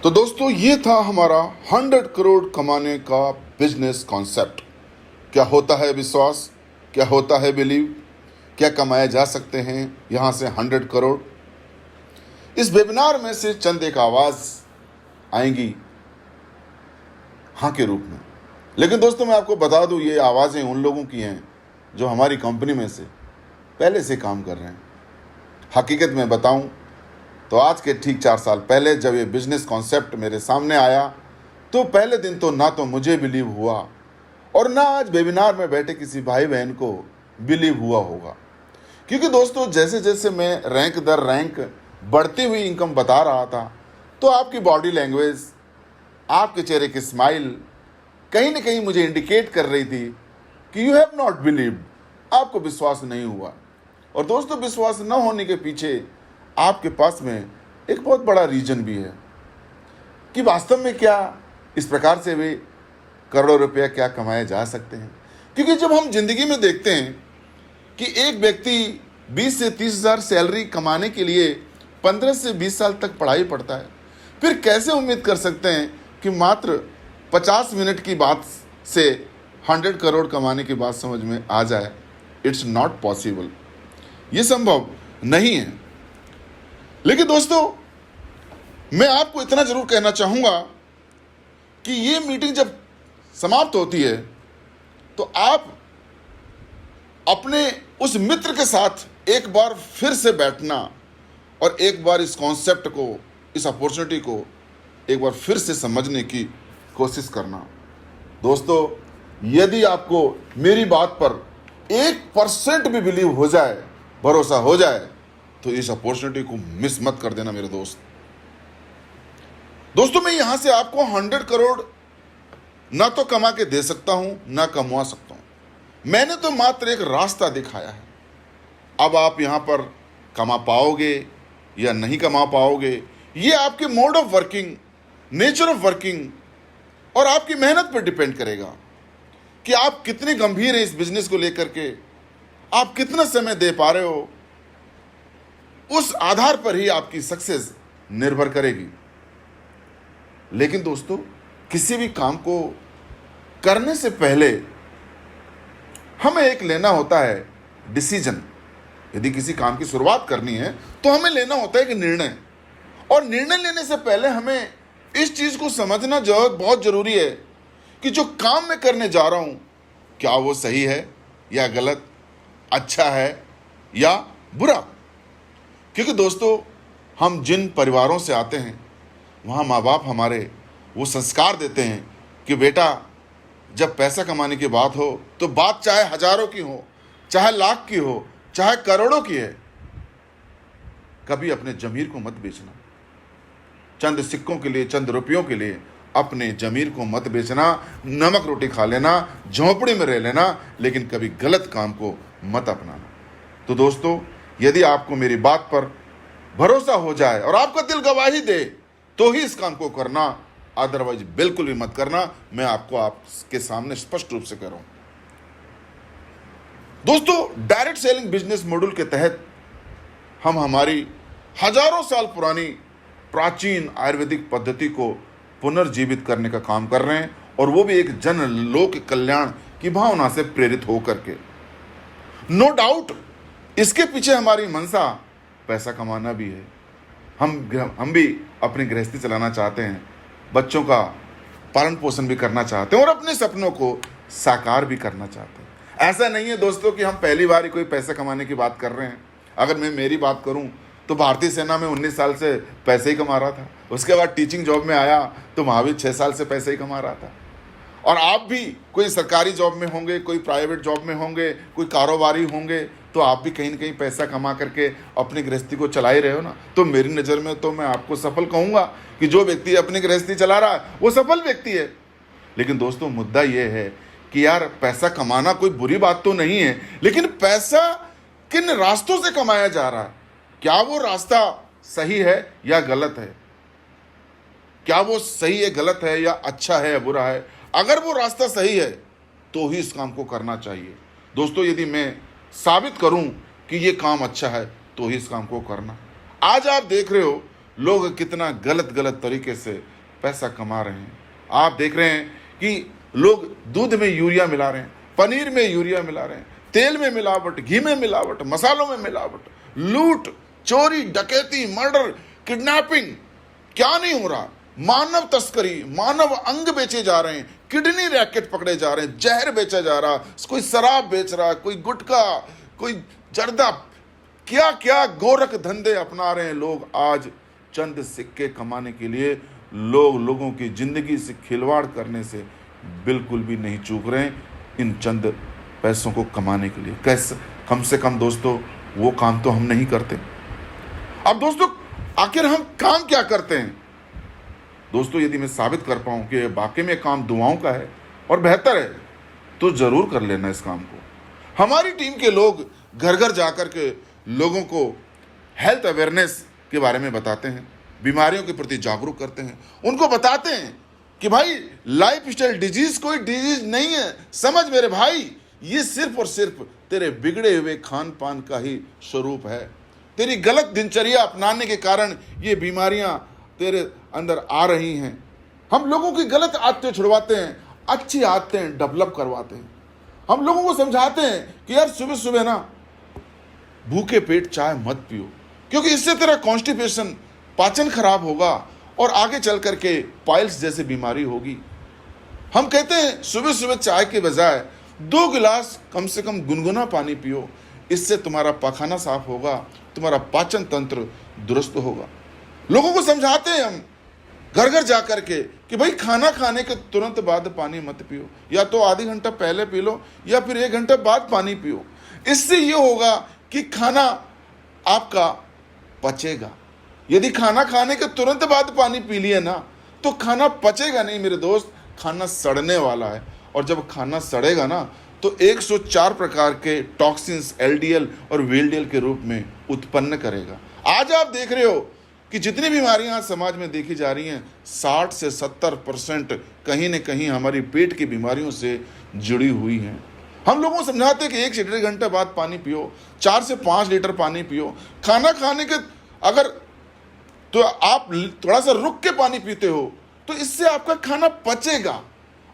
तो दोस्तों ये था हमारा 100 करोड़ कमाने का बिजनेस कॉन्सेप्ट। क्या होता है विश्वास, क्या होता है बिलीव, क्या कमाए जा सकते हैं यहाँ से 100 करोड़। इस वेबिनार में से चंद एक आवाज़ आएंगी हाँ के रूप में। लेकिन दोस्तों मैं आपको बता दूं, ये आवाज़ें उन लोगों की हैं जो हमारी कंपनी में से पहले से काम कर रहे हैं। हकीकत में बताऊं तो आज के ठीक 4 साल पहले जब ये बिजनेस कॉन्सेप्ट मेरे सामने आया तो पहले दिन तो ना तो मुझे बिलीव हुआ और ना आज वेबिनार में बैठे किसी भाई बहन को बिलीव हुआ होगा। क्योंकि दोस्तों जैसे जैसे मैं रैंक दर रैंक बढ़ती हुई इनकम बता रहा था तो आपकी बॉडी लैंग्वेज, आपके चेहरे की स्माइल कहीं ना कहीं मुझे इंडिकेट कर रही थी कि यू हैव नॉट बिलीव्ड, आपको विश्वास नहीं हुआ। और दोस्तों विश्वास न होने के पीछे आपके पास में एक बहुत बड़ा रीजन भी है कि वास्तव में क्या इस प्रकार से भी करोड़ों रुपया क्या कमाए जा सकते हैं। क्योंकि जब हम जिंदगी में देखते हैं कि एक व्यक्ति 20 से 30 हज़ार सैलरी कमाने के लिए 15 से 20 साल तक पढ़ाई पढ़ता है, फिर कैसे उम्मीद कर सकते हैं कि मात्र 50 मिनट की बात से 100 करोड़ कमाने की बात समझ में आ जाए। इट्स नॉट पॉसिबल, ये संभव नहीं है। लेकिन दोस्तों मैं आपको इतना जरूर कहना चाहूंगा कि ये मीटिंग जब समाप्त होती है तो आप अपने उस मित्र के साथ एक बार फिर से बैठना और एक बार इस कॉन्सेप्ट को, इस अपॉर्चुनिटी को एक बार फिर से समझने की कोशिश करना। दोस्तों यदि आपको मेरी बात पर 1% भी बिलीव हो जाए, भरोसा हो जाए, तो इस अपॉर्चुनिटी को मिस मत कर देना मेरे दोस्त। दोस्तों मैं यहां से आपको 100 करोड़ ना तो कमा के दे सकता हूं ना कमवा सकता हूं। मैंने तो मात्र एक रास्ता दिखाया है। अब आप यहां पर कमा पाओगे या नहीं कमा पाओगे, ये आपके mode of working, nature of working और आपकी मेहनत पर डिपेंड करेगा कि आप कितने गंभीर हैं इस बिजनेस को लेकर के, आप कितना समय दे पा रहे हो। उस आधार पर ही आपकी सक्सेस निर्भर करेगी। लेकिन दोस्तों किसी भी काम को करने से पहले हमें एक लेना होता है डिसीजन। यदि किसी काम की शुरुआत करनी है तो हमें लेना होता है एक निर्णय, और निर्णय लेने से पहले हमें इस चीज को समझना बहुत जरूरी है कि जो काम मैं करने जा रहा हूं क्या वो सही है या गलत, अच्छा है या बुरा। क्योंकि दोस्तों हम जिन परिवारों से आते हैं वहाँ माँ बाप हमारे वो संस्कार देते हैं कि बेटा जब पैसा कमाने की बात हो तो बात चाहे हजारों की हो, चाहे लाख की हो, चाहे करोड़ों की है, कभी अपने जमीर को मत बेचना। चंद सिक्कों के लिए, चंद रुपयों के लिए अपने जमीर को मत बेचना। नमक रोटी खा लेना, झोंपड़ी में रह लेना, लेकिन कभी गलत काम को मत अपनाना। तो दोस्तों यदि आपको मेरी बात पर भरोसा हो जाए और आपका दिल गवाही दे तो ही इस काम को करना, अदरवाइज बिल्कुल भी मत करना। मैं आपको आपके सामने स्पष्ट रूप से कह रहा हूं। दोस्तों डायरेक्ट सेलिंग बिजनेस मॉड्यूल के तहत हम हमारी हजारों साल पुरानी प्राचीन आयुर्वेदिक पद्धति को पुनर्जीवित करने का काम कर रहे हैं, और वो भी एक जन लोक कल्याण की भावना से प्रेरित होकर के। नो डाउट इसके पीछे हमारी मंशा पैसा कमाना भी है। हम भी अपनी गृहस्थी चलाना चाहते हैं, बच्चों का पालन पोषण भी करना चाहते हैं और अपने सपनों को साकार भी करना चाहते हैं। ऐसा नहीं है दोस्तों कि हम पहली बार ही कोई पैसा कमाने की बात कर रहे हैं। अगर मैं मेरी बात करूं तो भारतीय सेना में 19 साल से पैसे ही कमा रहा था। उसके बाद टीचिंग जॉब में आया तो वहाँ भी 6 साल से पैसे ही कमा रहा था। और आप भी कोई सरकारी जॉब में होंगे, कोई प्राइवेट जॉब में होंगे, कोई कारोबारी होंगे, तो आप भी कहीं ना कहीं पैसा कमा करके अपनी गृहस्थी को चला ही रहे हो ना। तो मेरी नज़र में तो मैं आपको सफल कहूँगा कि जो व्यक्ति अपनी गृहस्थी चला रहा है वो सफल व्यक्ति है। लेकिन दोस्तों मुद्दा ये है कि यार पैसा कमाना कोई बुरी बात तो नहीं है, लेकिन पैसा किन रास्तों से कमाया जा रहा है, क्या वो रास्ता सही है या गलत है, क्या वो सही है गलत है या अच्छा है या बुरा है। अगर वो रास्ता सही है तो ही इस काम को करना चाहिए। दोस्तों यदि मैं साबित करूं कि ये काम अच्छा है तो ही इस काम को करना। आज आप देख रहे हो लोग कितना गलत तरीके से पैसा कमा रहे हैं। आप देख रहे हैं कि लोग दूध में यूरिया मिला रहे हैं, पनीर में यूरिया मिला रहे हैं, तेल में मिलावट, घी में मिलावट, मसालों में मिलावट, लूट, चोरी, डकैती, मर्डर, किडनैपिंग, क्या नहीं हो रहा। मानव तस्करी, मानव अंग बेचे जा रहे हैं, किडनी रैकेट पकड़े जा रहे हैं, जहर बेचा जा रहा, कोई शराब बेच रहा, कोई गुटखा, कोई जर्दा, क्या क्या गोरख धंधे अपना रहे हैं लोग आज चंद सिक्के कमाने के लिए। लोगों की जिंदगी से खिलवाड़ करने से बिल्कुल भी नहीं चूक रहे हैं इन चंद पैसों को कमाने के लिए। कैसे, कम से कम दोस्तों वो काम तो हम नहीं करते। अब दोस्तों आखिर हम काम क्या करते हैं? दोस्तों यदि मैं साबित कर पाऊं कि वाकई में काम दुआओं का है और बेहतर है तो जरूर कर लेना इस काम को। हमारी टीम के लोग घर घर जाकर के लोगों को हेल्थ अवेयरनेस के बारे में बताते हैं, बीमारियों के प्रति जागरूक करते हैं, उनको बताते हैं कि भाई लाइफ स्टाइल डिजीज कोई डिजीज नहीं है, समझ मेरे भाई, ये सिर्फ और सिर्फ तेरे बिगड़े हुए खान पान का ही स्वरूप है। तेरी गलत दिनचर्या अपनाने के कारण ये बीमारियां तेरे अंदर आ रही हैं। हम लोगों की गलत आदतें छुड़वाते हैं, अच्छी आदतें डेवलप करवाते हैं। हम लोगों को समझाते हैं कि यार सुबह सुबह ना भूखे पेट चाय मत पियो, क्योंकि इससे तेरा कॉन्स्टिपेशन, पाचन खराब होगा और आगे चल करके पाइल्स जैसी बीमारी होगी। हम कहते हैं सुबह सुबह चाय के बजाय 2 गिलास कम से कम गुनगुना पानी पियो, इससे तुम्हारा पाखाना साफ होगा, तुम्हारा पाचन तंत्र दुरुस्त होगा। लोगों को समझाते हैं हम घर घर जा करके कि भाई खाना खाने के तुरंत बाद पानी मत पियो, या तो आधी घंटा पहले पी लो या फिर 1 घंटा बाद पानी पियो। इससे ये होगा कि खाना आपका पचेगा। यदि खाना खाने के तुरंत बाद पानी पी लिए ना तो खाना पचेगा नहीं मेरे दोस्त, खाना सड़ने वाला है। और जब खाना सड़ेगा ना तो 104 प्रकार के टॉक्सिन्स एलडीएल और वीएलडीएल के रूप में उत्पन्न करेगा। आज आप देख रहे हो कि जितनी बीमारियां आज समाज में देखी जा रही हैं 60 से 70% कहीं न कहीं हमारी पेट की बीमारियों से जुड़ी हुई हैं। हम लोगों को समझाते हैं कि 1 से 1.5 घंटे बाद पानी पियो, 4 से 5 लीटर पानी पियो। खाना खाने के अगर तो आप थोड़ा सा रुक के पानी पीते हो तो इससे आपका खाना पचेगा,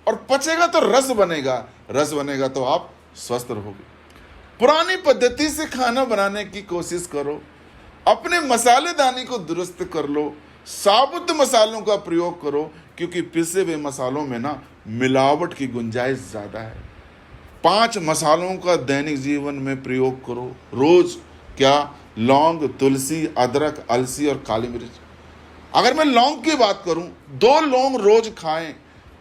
और पचेगा तो रस बनेगा, रस बनेगा तो आप स्वस्थ रहोगे। पुरानी पद्धति से खाना बनाने की कोशिश करो, अपने मसालेदानी को दुरुस्त कर लो, साबुत मसालों का प्रयोग करो, क्योंकि पिसे हुए मसालों में ना मिलावट की गुंजाइश ज़्यादा है। 5 मसालों का दैनिक जीवन में प्रयोग करो रोज। क्या? लौंग, तुलसी, अदरक, अलसी और काली मिर्च। अगर मैं लौंग की बात करूं, 2 लौंग रोज खाएं,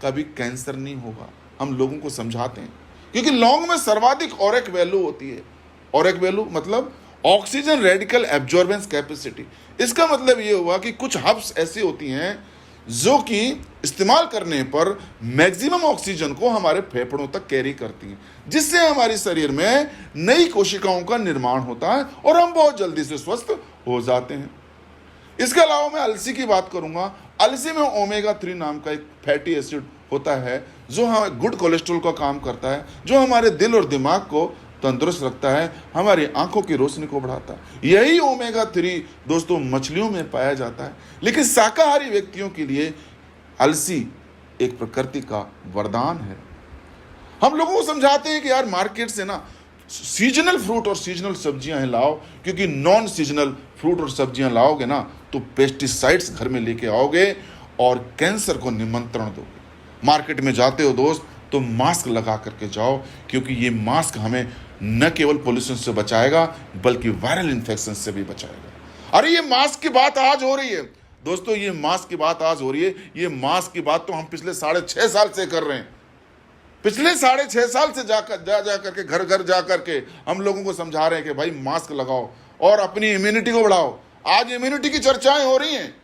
कभी कैंसर नहीं होगा। हम लोगों को समझाते हैं क्योंकि लौंग में सर्वाधिक ऑरिक वैल्यू होती है। ऑरिक वैल्यू मतलब ऑक्सीजन रेडिकल एब्जॉर्बेंस कैपेसिटी। इसका मतलब ये हुआ कि कुछ हर्ब्स ऐसी होती हैं जो कि इस्तेमाल करने पर मैक्सिमम ऑक्सीजन को हमारे फेफड़ों तक कैरी करती हैं, जिससे हमारे शरीर में नई कोशिकाओं का निर्माण होता है और हम बहुत जल्दी से स्वस्थ हो जाते हैं। इसके अलावा मैं अलसी की बात करूंगा। अलसी में ओमेगा 3 नाम का एक फैटी एसिड होता है जो हमें गुड कोलेस्ट्रॉल का काम करता है, जो हमारे दिल और दिमाग को तंदुरुस्त रखता है, हमारी आंखों की रोशनी को बढ़ाता है। यही ओमेगा 3 दोस्तों मछलियों में पाया जाता है। लेकिन शाकाहारी व्यक्तियों के लिए अलसी एक प्रकृति का वरदान है। हम लोगों को समझाते हैं कि यार मार्केट से ना सीजनल फ्रूट और सीजनल सब्जियां लाओ, क्योंकि नॉन सीजनल फ्रूट और सब्जियां लाओगे ना तो पेस्टिसाइड्स घर में लेके आओगे और कैंसर को निमंत्रण दोगे। मार्केट में जाते हो दोस्त तो मास्क लगा करके जाओ, क्योंकि ये मास्क हमें न केवल पोल्यूशन से बचाएगा बल्कि वायरल इन्फेक्शन से भी बचाएगा। अरे ये मास्क की बात आज हो रही है दोस्तों, ये मास्क की बात आज हो रही है। ये मास्क की बात तो हम पिछले 6.5 साल से कर रहे हैं। पिछले 6.5 साल से जा करके घर घर जा करके हम लोगों को समझा रहे हैं कि भाई मास्क लगाओ और अपनी इम्यूनिटी को बढ़ाओ। आज इम्यूनिटी की चर्चाएं हो रही हैं।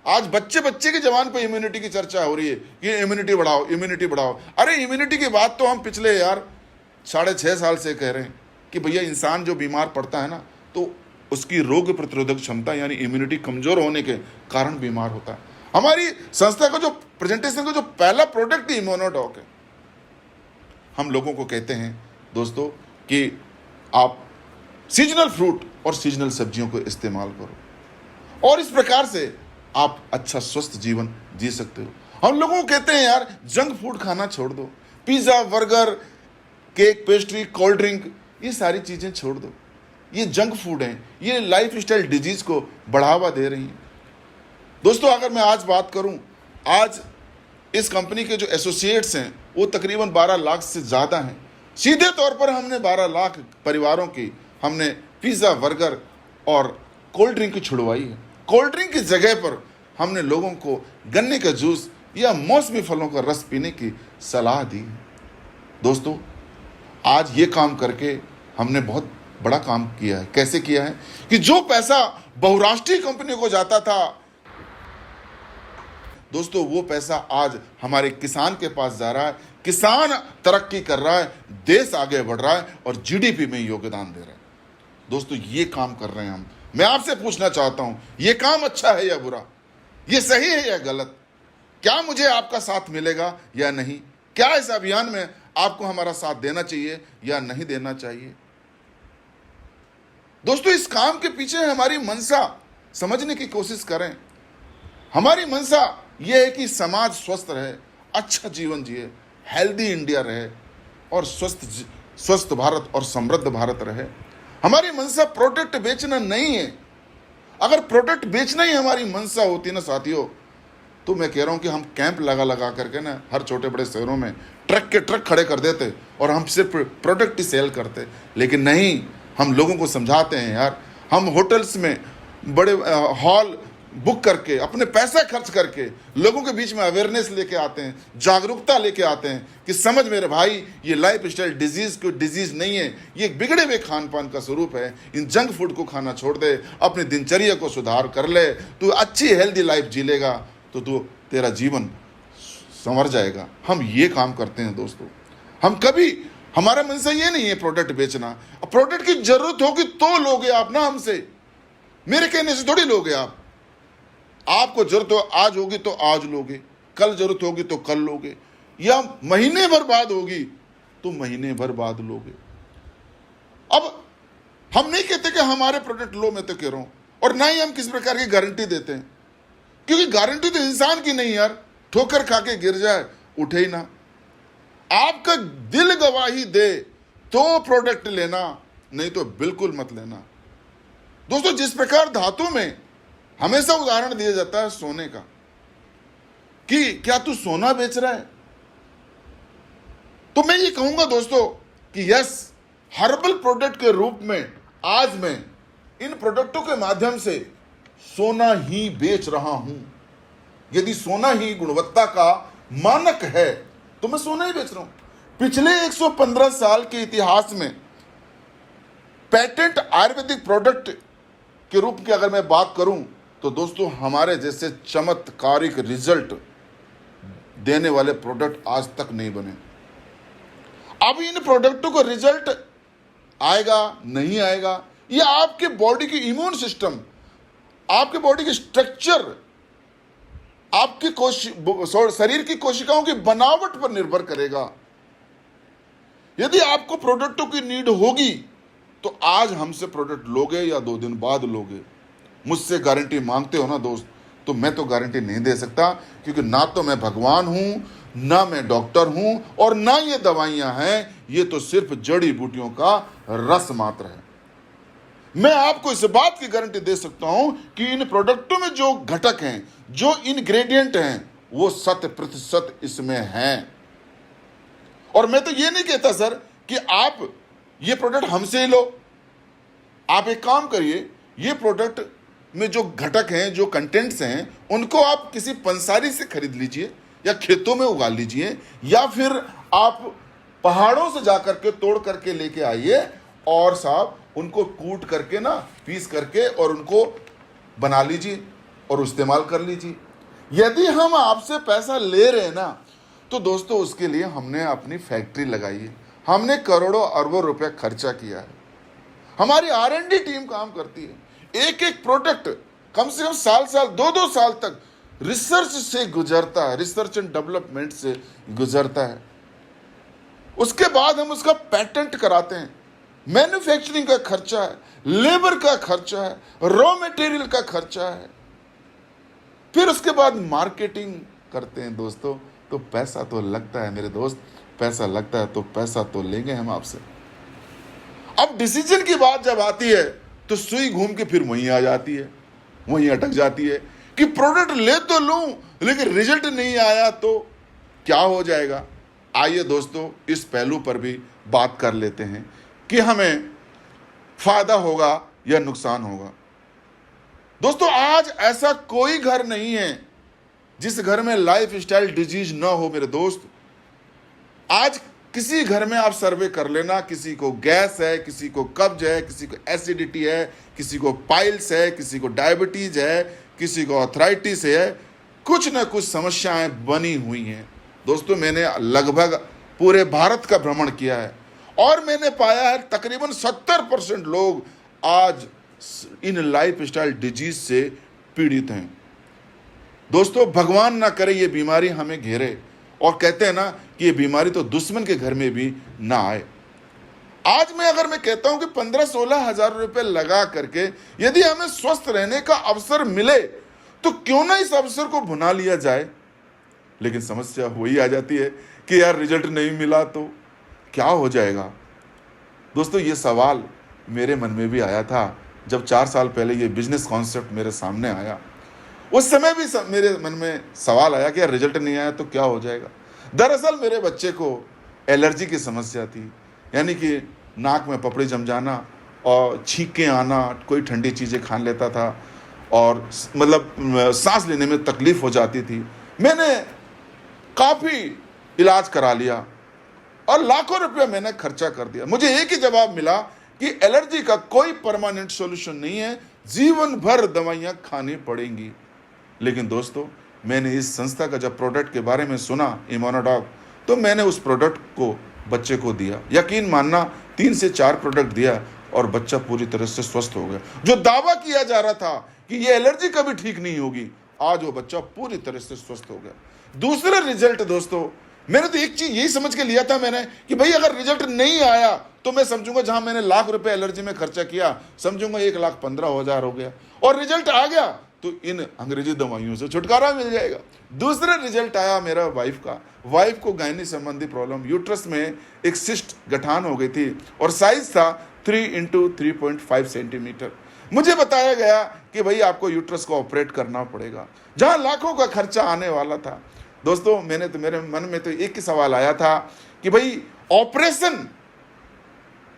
आज बच्चे की जबान पे इम्यूनिटी की चर्चा हो रही है कि इम्यूनिटी बढ़ाओ, इम्यूनिटी बढ़ाओ। अरे इम्यूनिटी की बात तो हम पिछले 6.5 साल से कह रहे हैं कि भैया इंसान जो बीमार पड़ता है ना तो उसकी रोग प्रतिरोधक क्षमता यानी इम्यूनिटी कमजोर होने के कारण बीमार होता है। हमारी संस्था का जो प्रेजेंटेशन का जो पहला प्रोडक्ट इम्यूनोडॉक है। हम लोगों को कहते हैं दोस्तों कि आप सीजनल फ्रूट और सीजनल सब्जियों को इस्तेमाल करो, और इस प्रकार से आप अच्छा स्वस्थ जीवन जी सकते हो। हम लोगों को कहते हैं यार जंक फूड खाना छोड़ दो, pizza, burger, cake, pastry, cold drink, ये सारी चीज़ें छोड़ दो। ये जंक फूड हैं, ये लाइफ स्टाइल डिजीज़ को बढ़ावा दे रही हैं। दोस्तों, अगर मैं आज बात करूं, आज इस कंपनी के जो एसोसिएट्स हैं वो तकरीबन 12 लाख से ज़्यादा हैं। सीधे तौर पर हमने 12 लाख परिवारों की हमने पिज़्ज़ा, बर्गर और कोल्ड ड्रिंक की छुड़वाई है। कोल्ड ड्रिंक की जगह पर हमने लोगों को गन्ने का जूस या मौसमी फलों का रस पीने की सलाह दी है। दोस्तों, आज ये काम करके हमने बहुत बड़ा काम किया है। कैसे किया है कि जो पैसा बहुराष्ट्रीय कंपनियों को जाता था, दोस्तों वो पैसा आज हमारे किसान के पास जा रहा है। किसान तरक्की कर रहा है, देश आगे बढ़ रहा है और जीडीपी में योगदान दे रहा है। दोस्तों, ये काम कर रहे हैं हम। मैं आपसे पूछना चाहता हूं, ये काम अच्छा है या बुरा? ये सही है या गलत? क्या मुझे आपका साथ मिलेगा या नहीं? क्या इस अभियान में आपको हमारा साथ देना चाहिए या नहीं देना चाहिए? दोस्तों, इस काम के पीछे हमारी मंशा समझने की कोशिश करें। हमारी मंशा यह है कि समाज स्वस्थ रहे, अच्छा जीवन जिए, हेल्दी इंडिया रहे और स्वस्थ भारत और समृद्ध भारत रहे। हमारी मंशा प्रोडक्ट बेचना नहीं है। अगर प्रोडक्ट बेचना ही हमारी मंशा होती ना साथियों, तो मैं कह रहा हूं कि हम कैंप लगा करके ना हर छोटे बड़े शहरों में ट्रक के ट्रक खड़े कर देते और हम सिर्फ प्रोडक्ट ही सेल करते। लेकिन नहीं, हम लोगों को समझाते हैं यार। हम होटल्स में बड़े हॉल बुक करके अपने पैसा खर्च करके लोगों के बीच में अवेयरनेस लेके आते हैं, जागरूकता लेके आते हैं कि समझ मेरे भाई, ये लाइफ स्टाइल डिजीज कोई डिजीज नहीं है, ये एक बिगड़े हुए खान पान का स्वरूप है। इन जंक फूड को खाना छोड़ दे, अपनी दिनचर्या को सुधार कर ले, तू अच्छी हेल्दी लाइफ जी लेगा तो तू तेरा जीवन संवर जाएगा। हम ये काम करते हैं दोस्तों। हम कभी, हमारा मन से ये नहीं है प्रोडक्ट बेचना। प्रोडक्ट की जरूरत होगी तो लोगे आप ना हमसे, मेरे कहने से थोड़ी लोगे आप। आपको जरूरत हो आज होगी तो आज लोगे, कल जरूरत होगी तो कल लोगे, या महीने भर बाद होगी तो महीने भर बाद लोगे। अब हम नहीं कहते कि हमारे प्रोडक्ट लो, मैं तो कह रहा हूं, और ना ही हम किस प्रकार की गारंटी देते हैं, क्योंकि गारंटी तो इंसान की नहीं यार। ठोकर खा के गिर जाए, उठे ही ना। आपका दिल गवाही दे तो प्रोडक्ट लेना, नहीं तो बिल्कुल मत लेना। दोस्तों, जिस प्रकार धातु में हमेशा उदाहरण दिया जाता है सोने का, कि क्या तू सोना बेच रहा है, तो मैं ये कहूंगा दोस्तों कि यस, हर्बल प्रोडक्ट के रूप में आज मैं इन प्रोडक्टों के माध्यम से सोना ही बेच रहा हूं। यदि सोना ही गुणवत्ता का मानक है तो मैं सोना ही बेच रहा हूं। पिछले 115 साल के इतिहास में पेटेंट आयुर्वेदिक प्रोडक्ट के रूप की अगर मैं बात करूं तो दोस्तों, हमारे जैसे चमत्कारिक रिजल्ट देने वाले प्रोडक्ट आज तक नहीं बने। अब इन प्रोडक्टों का रिजल्ट आएगा नहीं आएगा, यह आपके बॉडी की इम्यून सिस्टम, आपके बॉडी की स्ट्रक्चर, आपकी शरीर की कोशिकाओं की बनावट पर निर्भर करेगा। यदि आपको प्रोडक्टों की नीड होगी तो आज हमसे प्रोडक्ट लोगे या 2 दिन बाद लोगे। मुझसे गारंटी मांगते हो ना दोस्त, तो मैं तो गारंटी नहीं दे सकता, क्योंकि ना तो मैं भगवान हूं, ना मैं डॉक्टर हूं, और ना ये दवाइयां हैं। ये तो सिर्फ जड़ी बूटियों का रस मात्र है। मैं आपको इस बात की गारंटी दे सकता हूं कि इन प्रोडक्टों में जो घटक हैं, जो इंग्रेडिएंट हैं, वो 100% इसमें हैं। और मैं तो ये नहीं कहता सर कि आप ये प्रोडक्ट हमसे ही लो। आप एक काम करिए, ये प्रोडक्ट में जो घटक हैं, जो कंटेंट्स हैं, उनको आप किसी पंसारी से खरीद लीजिए या खेतों में उगा लीजिए, या फिर आप पहाड़ों से जाकर के तोड़ करके लेके आइए और साहब उनको कूट करके ना, पीस करके और उनको बना लीजिए और इस्तेमाल कर लीजिए। यदि हम आपसे पैसा ले रहे हैं ना, तो दोस्तों उसके लिए हमने अपनी फैक्ट्री लगाई है, हमने करोड़ों अरबों रुपए खर्चा किया है, हमारी R&D टीम काम करती है। एक एक प्रोडक्ट कम से कम साल 2-2 साल तक रिसर्च से गुजरता है, रिसर्च एंड डेवलपमेंट से गुजरता है। उसके बाद हम उसका पेटेंट कराते हैं। मैन्युफैक्चरिंग का खर्चा है, लेबर का खर्चा है, रॉ मटेरियल का खर्चा है। फिर उसके बाद मार्केटिंग करते हैं दोस्तों, तो पैसा तो लगता है मेरे दोस्त, पैसा लगता है तो पैसा तो लेंगे हम आपसे। अब डिसीजन की बात जब आती है तो सुई घूम के फिर वहीं आ जाती है, वहीं अटक जाती है कि प्रोडक्ट ले तो लूं लेकिन रिजल्ट नहीं आया तो क्या हो जाएगा। आइए दोस्तों इस पहलू पर भी बात कर लेते हैं कि हमें फायदा होगा या नुकसान होगा। दोस्तों आज ऐसा कोई घर नहीं है जिस घर में लाइफ स्टाइल डिजीज ना हो मेरे दोस्त। आज किसी घर में आप सर्वे कर लेना, किसी को गैस है, किसी को कब्ज है, किसी को एसिडिटी है, किसी को पाइल्स है, किसी को डायबिटीज है, किसी को आर्थराइटिस है, कुछ ना कुछ समस्याएं बनी हुई हैं। दोस्तों मैंने लगभग पूरे भारत का भ्रमण किया है और मैंने पाया है तकरीबन 70% लोग आज इन लाइफ स्टाइल डिजीज से पीड़ित हैं। दोस्तों भगवान ना करे ये बीमारी हमें घेरे, और कहते हैं ना कि ये बीमारी तो दुश्मन के घर में भी ना आए। आज अगर मैं कहता हूं कि 15-16 हजार रुपए लगा करके यदि हमें स्वस्थ रहने का अवसर मिले तो क्यों ना इस अवसर को भुना लिया जाए। लेकिन समस्या वही आ जाती है कि यार रिजल्ट नहीं मिला तो क्या हो जाएगा। दोस्तों ये सवाल मेरे मन में भी आया था जब 4 साल पहले ये बिजनेस कॉन्सेप्ट मेरे सामने आया। उस समय भी मेरे मन में सवाल आया कि यार रिजल्ट नहीं आया तो क्या हो जाएगा। दरअसल मेरे बच्चे को एलर्जी की समस्या थी, यानी कि नाक में पपड़ी जम जाना और छींकें आना, कोई ठंडी चीज़ें खा लेता था और मतलब सांस लेने में तकलीफ हो जाती थी। मैंने काफ़ी इलाज करा लिया और लाखों रुपया मैंने खर्चा कर दिया। मुझे एक ही जवाब मिला कि एलर्जी का कोई परमानेंट सॉल्यूशन नहीं है, जीवन भर दवाइयाँ खानी पड़ेंगी। लेकिन दोस्तों मैंने इस संस्था का जब प्रोडक्ट के बारे में सुना इम्यूनोडॉग, तो मैंने उस प्रोडक्ट को बच्चे को दिया। यकीन मानना 3 से 4 प्रोडक्ट दिया और बच्चा पूरी तरह से स्वस्थ हो गया। जो दावा किया जा रहा था कि ये एलर्जी कभी ठीक नहीं होगी, आज वो बच्चा पूरी तरह से स्वस्थ हो गया। दूसरा रिजल्ट दोस्तों, मैंने तो एक चीज यही समझ के लिया था मैंने कि भाई अगर रिजल्ट नहीं आया तो मैं समझूंगा जहां मैंने लाख रुपए एलर्जी में खर्चा किया, समझूंगा 1,15,000 हो गया। और रिजल्ट आ गया तो इन अंग्रेजी दवाइयों से छुटकारा मिल जाएगा। दूसरा रिजल्ट आया मेरा वाइफ को गायनी संबंधी प्रॉब्लम, यूट्रस में एक सिस्ट गठान हो गई थी और साइज था 3 × 3.5 सेंटीमीटर। मुझे बताया गया कि भाई आपको यूट्रस को ऑपरेट करना पड़ेगा, जहां लाखों का खर्चा आने वाला था। दोस्तों मेरे मन में तो एक ही सवाल आया था कि भाई ऑपरेशन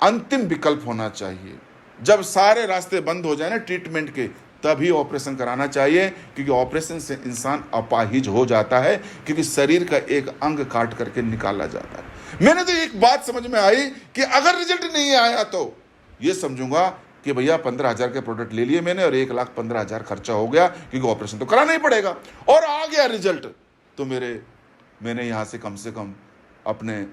अंतिम विकल्प होना चाहिए। जब सारे रास्ते बंद हो जाए ना ट्रीटमेंट के, तभी ऑपरेशन कराना चाहिए, क्योंकि ऑपरेशन से इंसान अपाहिज हो जाता है, क्योंकि शरीर का एक अंग काट करके निकाला जाता है। मैंने तो एक बात समझ में आई कि अगर रिजल्ट नहीं आया तो ये समझूंगा कि भैया 15,000 के प्रोडक्ट ले लिए मैंने और 1,15,000 खर्चा हो गया, क्योंकि ऑपरेशन तो कराना ही पड़ेगा। और आ गया रिजल्ट तो मैंने यहाँ से कम अपने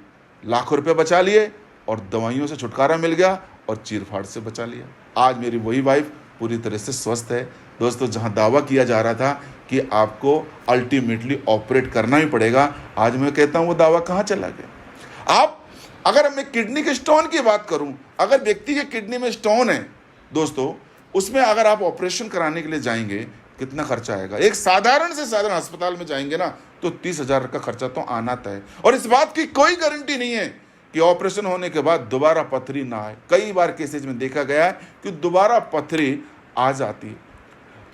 लाखों रुपए बचा लिए और दवाइयों से छुटकारा मिल गया और चीरफाड़ से बचा लिया। आज मेरी वही वाइफ पूरी तरह से स्वस्थ है। दोस्तों जहाँ दावा किया जा रहा था कि आपको अल्टीमेटली ऑपरेट करना ही पड़ेगा, आज मैं कहता हूँ वो दावा कहाँ चला गया। आप अगर मैं किडनी के स्टोन की बात करूँ, अगर व्यक्ति के किडनी में स्टोन है दोस्तों, उसमें अगर आप ऑपरेशन कराने के लिए जाएंगे कितना खर्चा आएगा। एक साधारण से साधारण अस्पताल में जाएंगे ना तो 30,000 का खर्चा तो आना तय। और इस बात की कोई गारंटी नहीं है कि ऑपरेशन होने के बाद दोबारा पथरी ना आए। कई बार केसेज में देखा गया है कि दोबारा पथरी आ जाती है।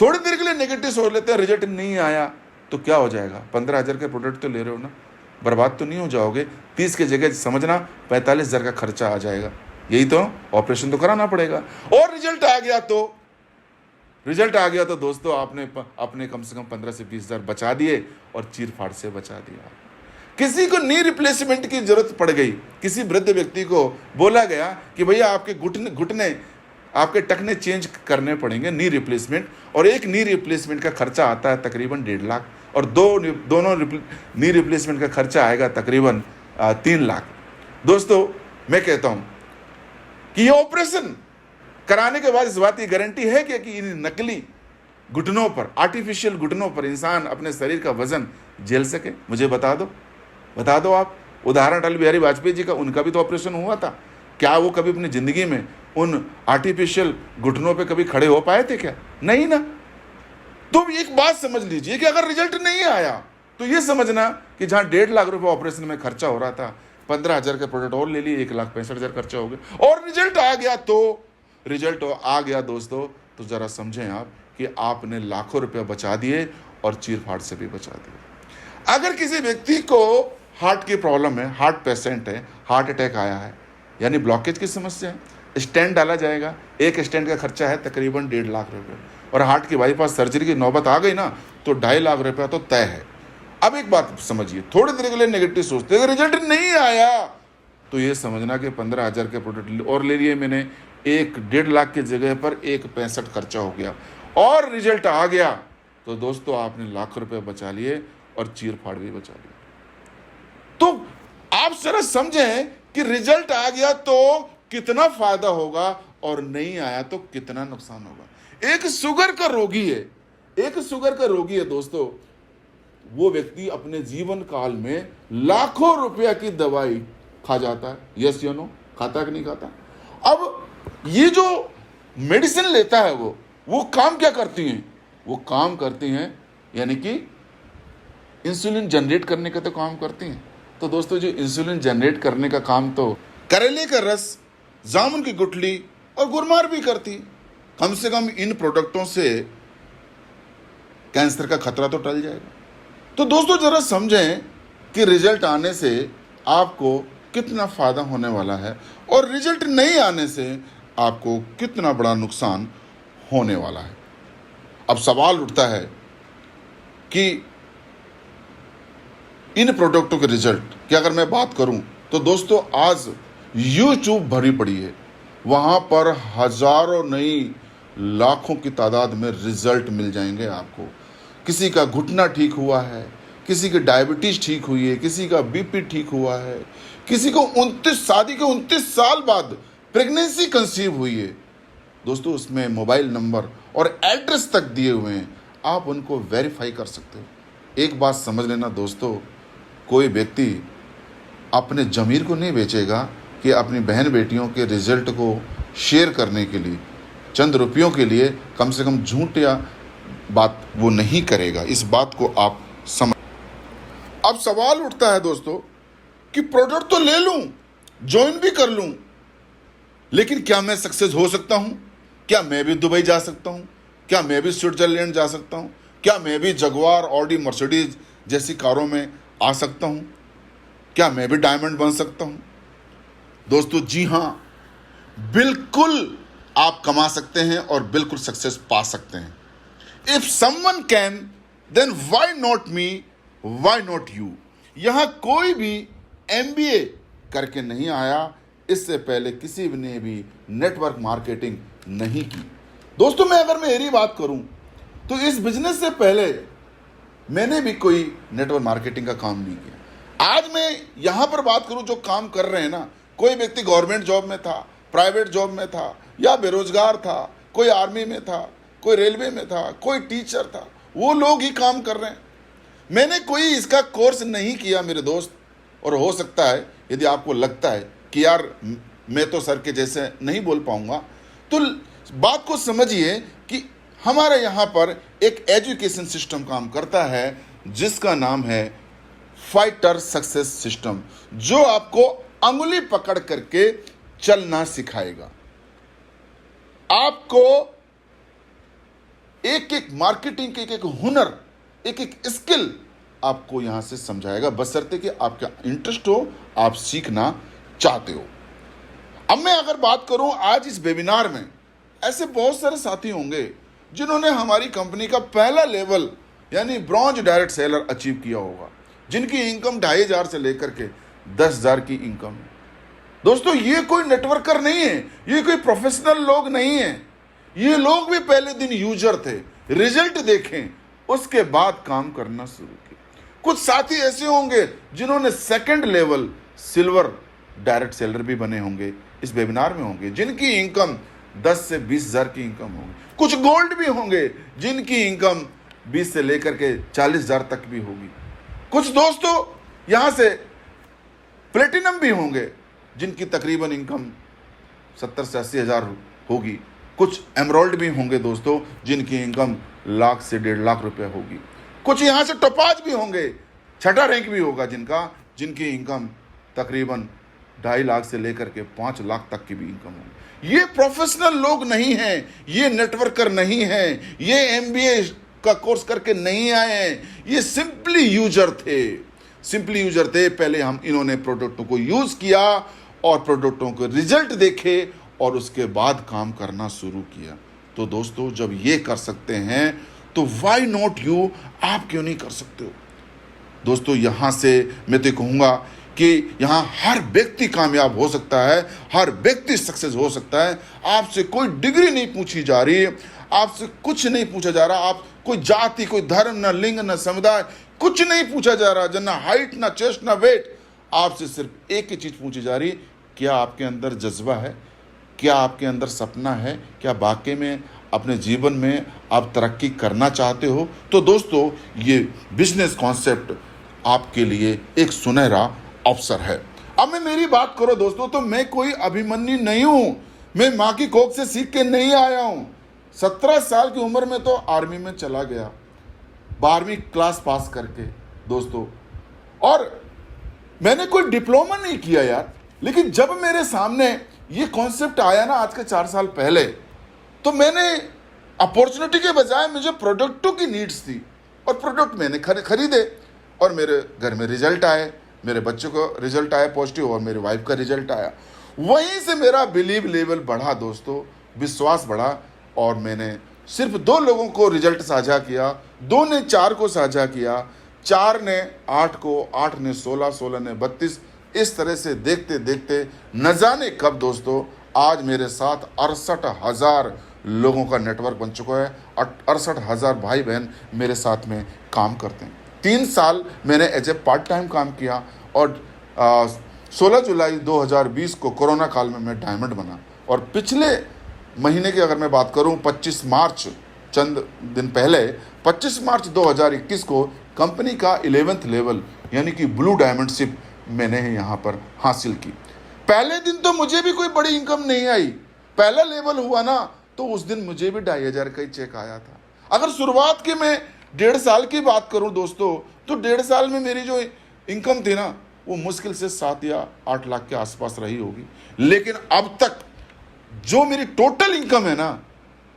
थोड़ी देर के लिए नेगेटिव सोच लेते हैं, रिजल्ट नहीं आया तो क्या हो जाएगा। 15,000 के प्रोडक्ट तो ले रहे हो ना, बर्बाद तो नहीं हो जाओगे। 30 की जगह समझना 45,000 का खर्चा आ जाएगा। यही तो ऑपरेशन तो कराना पड़ेगा। और रिजल्ट आ गया तो दोस्तों आपने कम से कम 15 से 20,000 बचा दिए और चीरफाड़ से बचा दिया। किसी को नी रिप्लेसमेंट की जरूरत पड़ गई, किसी वृद्ध व्यक्ति को बोला गया कि भैया आपके घुटने आपके टखने चेंज करने पड़ेंगे, नी रिप्लेसमेंट। और एक नी रिप्लेसमेंट का खर्चा आता है तकरीबन 1.5 लाख और दोनों नी रिप्लेसमेंट का खर्चा आएगा तकरीबन 3 लाख। दोस्तों मैं कहता हूं कि ये ऑपरेशन कराने के बाद इस बात की गारंटी है कि इन नकली घुटनों पर, आर्टिफिशियल घुटनों पर इंसान अपने शरीर का वजन झेल सके। मुझे बता दो आप। उदाहरण अटल बिहारी वाजपेयी जी का, उनका भी तो ऑपरेशन हुआ था। क्या वो कभी अपनी जिंदगी में उन आर्टिफिशियल घुटनों पे कभी खड़े हो पाए थे क्या? नहीं ना। तो एक बात समझ लीजिए कि अगर रिजल्ट नहीं आया तो ये समझना कि जहां 1.5 लाख रुपए ऑपरेशन में खर्चा हो रहा था, 15,000 के प्रोडक्ट और ले लिए, 1,65,000 खर्चा हो गया और रिजल्ट आ गया। तो रिजल्ट आ गया दोस्तों, तो जरा समझें आप कि आपने लाखों रुपए बचा दिए और चीर-फाड़ से भी बचा दिए। अगर किसी व्यक्ति को हार्ट की प्रॉब्लम है, हार्ट पेशेंट है, हार्ट अटैक आया है, यानी ब्लॉकेज की समस्या है, स्टेंट डाला जाएगा, एक स्टेंट का खर्चा है तकरीबन 1.5 लाख रुपए, और हार्ट की बाईपास सर्जरी की नौबत आ गई ना तो 2.5 लाख रुपया तो तय है। अब एक बात समझिए, थोड़ी देर के लिए नेगेटिव सोचते, अगर रिजल्ट नहीं आया तो ये समझना कि 15,000 के प्रोडक्ट और ले लिए मैंने, 1.5 लाख की जगह पर 1.65 खर्चा हो गया और रिजल्ट आ गया, तो दोस्तों आपने लाखों रुपए बचा लिए और चीर फाड़ भी बचा लिया। तो आप जरा समझें कि रिजल्ट आ गया तो कितना फायदा होगा और नहीं आया तो कितना नुकसान होगा। एक शुगर का रोगी है दोस्तों, वो व्यक्ति अपने जीवन काल में लाखों रुपया की दवाई खा जाता है, यस या नो, खाता है कि नहीं खाता। अब ये जो मेडिसिन लेता है वो काम क्या करती हैं, वो काम करती हैं यानी कि इंसुलिन जनरेट करने का तो काम करती हैं। तो दोस्तों जो इंसुलिन जनरेट करने का काम तो करेले का रस, जामुन की गुठली और गुरमार भी करती। कम से कम इन प्रोडक्टों से कैंसर का खतरा तो टल जाएगा। तो दोस्तों जरा समझें कि रिजल्ट आने से आपको कितना फायदा होने वाला है और रिजल्ट नहीं आने से आपको कितना बड़ा नुकसान होने वाला है। अब सवाल उठता है कि इन प्रोडक्टों के रिजल्ट की अगर मैं बात करूं तो दोस्तों आज YouTube भरी पड़ी है, वहां पर हजारों नहीं लाखों की तादाद में रिजल्ट मिल जाएंगे आपको। किसी का घुटना ठीक हुआ है, किसी की डायबिटीज ठीक हुई है, किसी का बीपी ठीक हुआ है, किसी को 29 साल बाद प्रेगनेंसी कंसीव हुई है। दोस्तों उसमें मोबाइल नंबर और एड्रेस तक दिए हुए हैं, आप उनको वेरीफाई कर सकते हो। एक बात समझ लेना दोस्तों, कोई व्यक्ति अपने ज़मीर को नहीं बेचेगा कि अपनी बहन बेटियों के रिजल्ट को शेयर करने के लिए, चंद रुपयों के लिए कम से कम झूठ या बात वो नहीं करेगा। इस बात को आप समझ। अब सवाल उठता है दोस्तों कि प्रोडक्ट तो ले लूं, ज्वाइन भी कर लूं, लेकिन क्या मैं सक्सेस हो सकता हूं? क्या मैं भी दुबई जा सकता हूं? क्या मैं भी स्विट्जरलैंड जा सकता हूं? क्या मैं भी जगुआर, ऑडी, मर्सिडीज जैसी कारों में आ सकता हूं? क्या मैं भी डायमंड बन सकता हूं? दोस्तों जी हां, बिल्कुल आप कमा सकते हैं और बिल्कुल सक्सेस पा सकते हैं। If someone can then why not me, why not you. यहां कोई भी MBA करके नहीं आया, इससे पहले किसी ने भी नेटवर्क मार्केटिंग नहीं की। दोस्तों अगर मैं मेरी बात करूं तो इस बिजनेस से पहले मैंने भी कोई नेटवर्क मार्केटिंग का काम नहीं किया। आज मैं यहां पर बात करूं जो काम कर रहे हैं ना, कोई व्यक्ति गवर्नमेंट जॉब में था, प्राइवेट जॉब में था या बेरोजगार था, कोई आर्मी में था, कोई रेलवे में था, कोई टीचर था, वो लोग ही काम कर रहे हैं। मैंने कोई इसका कोर्स नहीं किया मेरे दोस्त। और हो सकता है यदि आपको लगता है कि यार मैं तो सर के जैसे नहीं बोल पाऊंगा, तो बात को समझिए कि हमारे यहाँ पर एक एजुकेशन सिस्टम काम करता है जिसका नाम है फाइटर सक्सेस सिस्टम, जो आपको अंगुली पकड़ करके चलना सिखाएगा, आपको एक एक मार्केटिंग के एक हुनर, एक एक स्किल आपको यहां से समझाएगा, बशर्ते कि आपका इंटरेस्ट हो, आप सीखना चाहते हो। अब मैं अगर बात करूं आज इस वेबिनार में, ऐसे बहुत सारे साथी होंगे जिन्होंने हमारी कंपनी का पहला लेवल यानी ब्रॉन्ज डायरेक्ट सेलर अचीव किया होगा, जिनकी इनकम 2,500 से लेकर के 10,000 की इनकम है। दोस्तों ये कोई नेटवर्कर नहीं है, ये कोई प्रोफेशनल लोग नहीं है, ये लोग भी पहले दिन यूजर थे, रिजल्ट देखें उसके बाद काम करना शुरू किया। कुछ साथी ऐसे होंगे जिन्होंने second level silver direct seller भी बने होंगे, इस वेबिनार में होंगे, जिनकी इनकम 10 से 20,000 की इनकम होगी। कुछ गोल्ड भी होंगे जिनकी इनकम 20 से लेकर के 40,000 तक भी होगी। कुछ दोस्तों यहां से प्लेटिनम भी होंगे जिनकी तकरीबन इनकम 70 से 80,000 होगी। कुछ एमराल्ड भी होंगे दोस्तों जिनकी इनकम लाख से 1.5 लाख रुपया होगी। कुछ यहाँ से टॉपाज भी होंगे, छठा रैंक भी होगा जिनकी इनकम तकरीबन 2.5 लाख से लेकर के 5 लाख तक की भी इनकम होगी। ये प्रोफेशनल लोग नहीं हैं, ये नेटवर्कर नहीं हैं, ये एमबीए का कोर्स करके नहीं आए हैं, ये सिंपली यूजर थे। पहले इन्होंने प्रोडक्टों को यूज किया और प्रोडक्टों के रिजल्ट देखे और उसके बाद काम करना शुरू किया। तो दोस्तों, जब ये कर सकते हैं तो व्हाई नॉट यू, आप क्यों नहीं कर सकते हो? दोस्तों, यहां से मैं तो कहूंगा कि यहां हर व्यक्ति कामयाब हो सकता है, हर व्यक्ति सक्सेस हो सकता है। आपसे कोई डिग्री नहीं पूछी जा रही, आपसे कुछ नहीं पूछा जा रहा, आप कोई जाति, कोई धर्म, ना लिंग, ना समुदाय, कुछ नहीं पूछा जा रहा, ना हाइट, ना चेस्ट, ना वेट। आपसे सिर्फ एक ही चीज पूछी जा रही, क्या आपके अंदर जज्बा है, क्या आपके अंदर सपना है, क्या वाकई में अपने जीवन में आप तरक्की करना चाहते हो? तो दोस्तों, ये बिजनेस कॉन्सेप्ट आपके लिए एक सुनहरा अवसर है। अब मैं मेरी बात करो दोस्तों, तो मैं कोई अभिमन्यु नहीं हूं, मैं मां की कोख से सीख के नहीं आया हूं। 17 साल की उम्र में तो आर्मी में चला गया, 12वीं क्लास पास करके दोस्तों, और मैंने कोई डिप्लोमा नहीं किया यार। लेकिन जब मेरे सामने ये कॉन्सेप्ट आया ना आज के 4 साल पहले, तो मैंने अपॉर्चुनिटी के बजाय मुझे प्रोडक्टों की नीड्स थी और प्रोडक्ट मैंने खरीदे और मेरे घर में रिजल्ट आए, मेरे बच्चों को रिजल्ट आया पॉजिटिव और मेरी वाइफ का रिजल्ट आया। वहीं से मेरा बिलीव लेवल बढ़ा दोस्तों, विश्वास बढ़ा और मैंने सिर्फ 2 लोगों को रिजल्ट साझा किया, 2 ने 4 को साझा किया, 4 ने 8 को, 8 ने 16, 16 ने 32। इस तरह से देखते देखते न जाने कब दोस्तों आज मेरे साथ 68,000 लोगों का नेटवर्क बन चुका है। 68,000 भाई बहन मेरे साथ में काम करते हैं। 3 साल मैंने एज ए पार्ट टाइम काम किया और 16 जुलाई 2020 को कोरोना काल में मैं डायमंड बना। और पिछले महीने की अगर मैं बात करूं, 25 मार्च, चंद दिन पहले 25 मार्च 2021 को कंपनी का 11th लेवल यानी कि ब्लू डायमंडशिप मैंने यहाँ पर हासिल की। पहले दिन तो मुझे भी कोई बड़ी इनकम नहीं आई, पहला लेवल हुआ ना तो उस दिन मुझे भी 2,500 का ही चेक आया था। अगर शुरुआत की मैं 1.5 साल की बात करूं दोस्तों, तो 1.5 साल में मेरी जो इनकम थी ना वो मुश्किल से 7 या 8 लाख के आसपास रही होगी। लेकिन अब तक जो मेरी टोटल इनकम है ना,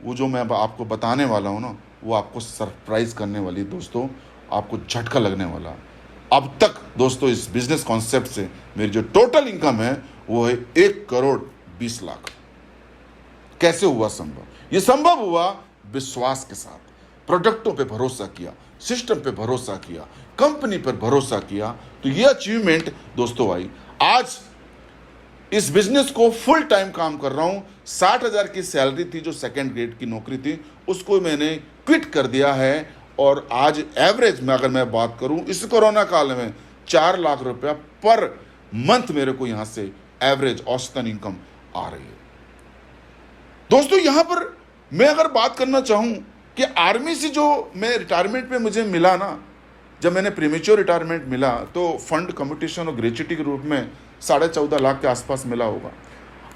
वो जो मैं अब आपको बताने वाला हूं ना, वो आपको सरप्राइज करने वाली दोस्तों, आपको झटका लगने वाला। अब तक दोस्तों इस बिजनेस कॉन्सेप्ट से मेरी जो टोटल इनकम है वो है 1 करोड़ 20 लाख। कैसे हुआ संभव? ये संभव हुआ विश्वास के साथ, प्रोडक्टों पे भरोसा किया, सिस्टम पे भरोसा किया, कंपनी पर भरोसा किया, तो ये अचीवमेंट दोस्तों आई। आज इस बिजनेस को फुल टाइम काम कर रहा हूं। 60,000 की सैलरी थी जो 2nd ग्रेड की नौकरी थी, उसको मैंने क्विट कर दिया है और आज एवरेज में अगर मैं बात करूं इस कोरोना काल में 4 लाख रुपया पर मंथ मेरे को यहां से एवरेज औसतन इनकम आ रही है। दोस्तों यहां पर मैं अगर बात करना चाहूं कि आर्मी से जो मैं रिटायरमेंट पे मुझे मिला ना, जब मैंने प्रीमेच्योर रिटायरमेंट मिला तो फंड कम्पिटिशन और ग्रेच्युटी के रूप में 14.5 लाख के आसपास मिला होगा।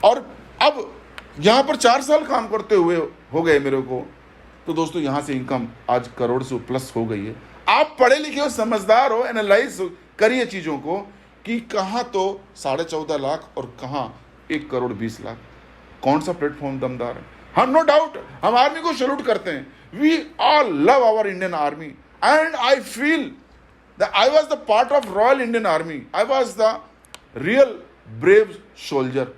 और अब यहाँ पर 4 साल काम करते हुए हो गए मेरे को, तो दोस्तों यहाँ से इनकम आज करोड़ से प्लस हो गई है। आप पढ़े लिखे हो, समझदार हो, एनालाइज करिए चीज़ों को कि कहाँ तो 14.5 लाख और कहाँ 1 करोड़ 20 लाख। कौन सा प्लेटफॉर्म दमदार है? हम नो डाउट हम आर्मी को सैल्यूट करते हैं। We all love our Indian army and I feel that I was the part of Royal Indian Army, I was the real brave soldier.